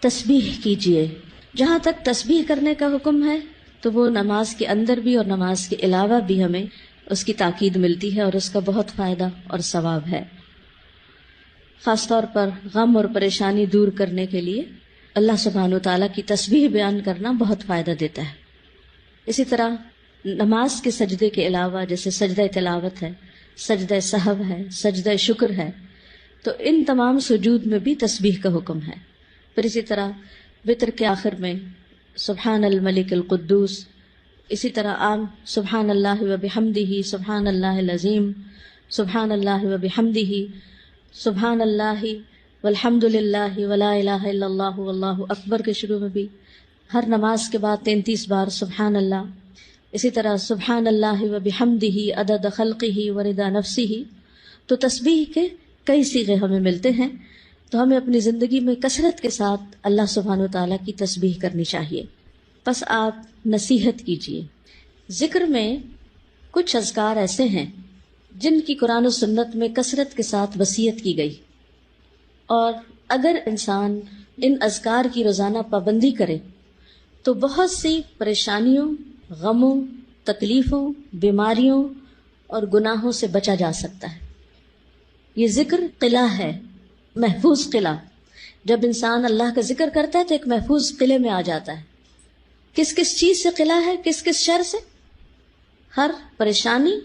تسبیح کیجیے. جہاں تک تسبیح کرنے کا حکم ہے تو وہ نماز کے اندر بھی اور نماز کے علاوہ بھی ہمیں اس کی تاکید ملتی ہے اور اس کا بہت فائدہ اور ثواب ہے. خاص طور پر غم اور پریشانی دور کرنے کے لیے اللہ سبحانہ وتعالیٰ کی تسبیح بیان کرنا بہت فائدہ دیتا ہے. اسی طرح نماز کے سجدے کے علاوہ جیسے سجدہ تلاوت ہے، سجدہ سہو ہے، سجدہ شکر ہے، تو ان تمام سجود میں بھی تسبیح کا حکم ہے. پھر اسی طرح وتر کے آخر میں سبحان الملک القدوس، اسی طرح عام سبحان اللہ و بحمدہ، سبحان اللہ العظیم، سبحان اللہ و بحمدہ، سبحان اللہ والحمد للہ ولا الہ الا اللہ واللہ اکبر کے شروع میں بھی ہر نماز کے بعد 33 بار سبحان اللہ. اسی طرح سبحان اللہ و بحمدہ عدد خلقہ ورضا نفسہ. تو تسبیح کے کئی صیغے ہمیں ملتے ہیں، تو ہمیں اپنی زندگی میں کثرت کے ساتھ اللہ سبحانہ وتعالیٰ کی تسبیح کرنی چاہیے. بس آپ نصیحت کیجیے. ذکر میں کچھ اذکار ایسے ہیں جن کی قرآن و سنت میں کثرت کے ساتھ وصیت کی گئی، اور اگر انسان ان اذکار کی روزانہ پابندی کرے تو بہت سی پریشانیوں، غموں، تکلیفوں، بیماریوں اور گناہوں سے بچا جا سکتا ہے. یہ ذکر قلعہ ہے، محفوظ قلعہ. جب انسان اللہ کا ذکر کرتا ہے تو ایک محفوظ قلعے میں آ جاتا ہے. کس کس چیز سے قلعہ ہے؟ کس کس شر سے؟ ہر پریشانی،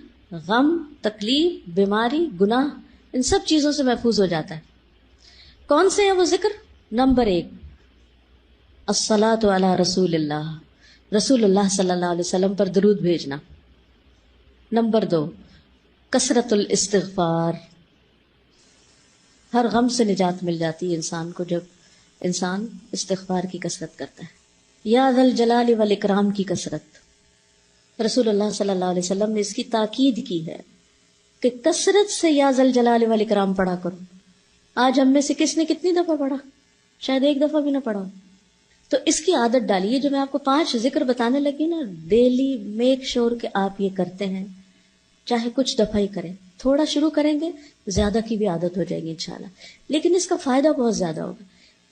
غم، تکلیف، بیماری، گناہ، ان سب چیزوں سے محفوظ ہو جاتا ہے. کون سے ہیں وہ ذکر؟ نمبر 1 الصلاۃ علی رسول اللہ، رسول اللہ صلی اللہ علیہ وسلم پر درود بھیجنا. نمبر 2 کثرت الاستغفار. ہر غم سے نجات مل جاتی ہے انسان کو جب انسان استغفار کی کثرت کرتا ہے. یا ذا الجلال والاکرام کی کثرت. رسول اللہ صلی اللہ علیہ وسلم نے اس کی تاکید کی ہے کہ کثرت سے یا ذا الجلال والاکرام پڑھا کرو. آج ہم میں سے کس نے کتنی دفعہ پڑھا؟ شاید ایک دفعہ بھی نہ پڑھا. تو اس کی عادت ڈالیے. جو میں آپ کو 5 ذکر بتانے لگی نا، ڈیلی میک شور کہ آپ یہ کرتے ہیں، چاہے کچھ دفعہ ہی کریں. تھوڑا شروع کریں گے، زیادہ کی بھی عادت ہو جائے گی انشاءاللہ. لیکن اس کا فائدہ بہت زیادہ ہوگا.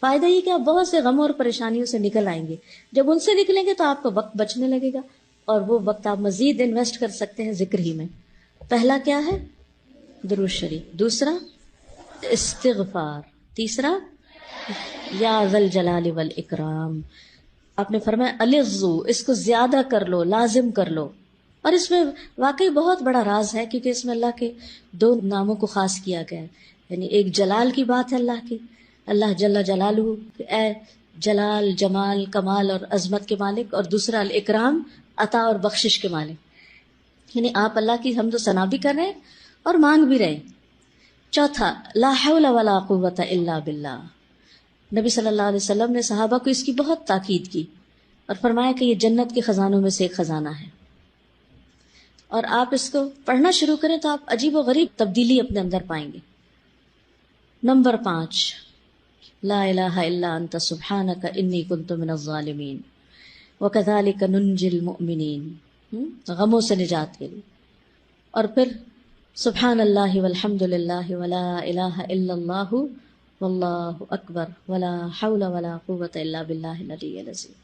فائدہ یہ کہ آپ بہت سے غموں اور پریشانیوں سے نکل آئیں گے. جب ان سے نکلیں گے تو آپ کا وقت بچنے لگے گا، اور وہ وقت آپ مزید انویسٹ کر سکتے ہیں ذکر ہی میں. پہلا کیا ہے؟ درود شریف. دوسرا استغفار. تیسرا یا ذا الجلال والاکرام. آپ نے فرمایا الظو، اس کو زیادہ کر لو، لازم کر لو. اور اس میں واقعی بہت بڑا راز ہے، کیونکہ اس میں اللہ کے 2 ناموں کو خاص کیا گیا ہے. یعنی ایک جلال کی بات ہے اللہ کی، اللہ جل جلالہ اے جلال، جمال، کمال اور عظمت کے مالک، اور دوسرا الاکرام، عطا اور بخشش کے مالک. یعنی آپ اللہ کی حمد و ثنا بھی کر رہے ہیں اور مانگ بھی رہے ہیں. چوتھا لا حول ولا قوت الا باللہ. نبی صلی اللہ علیہ وسلم نے صحابہ کو اس کی بہت تاکید کی اور فرمایا کہ یہ جنت کے خزانوں میں سے ایک خزانہ ہے. اور آپ اس کو پڑھنا شروع کریں تو آپ عجیب و غریب تبدیلی اپنے اندر پائیں گے. نمبر 5 لا الہ الا انت سبحانک انی کنت من الظالمین وکذالک ننجی المؤمنین. غموں سے نجات کے لیے. اور پھر سبحان اللہ والحمد للہ ولا الہ الا اللہ واللہ اکبر ولا حول ولا قوت الا باللہ العلی العظیم.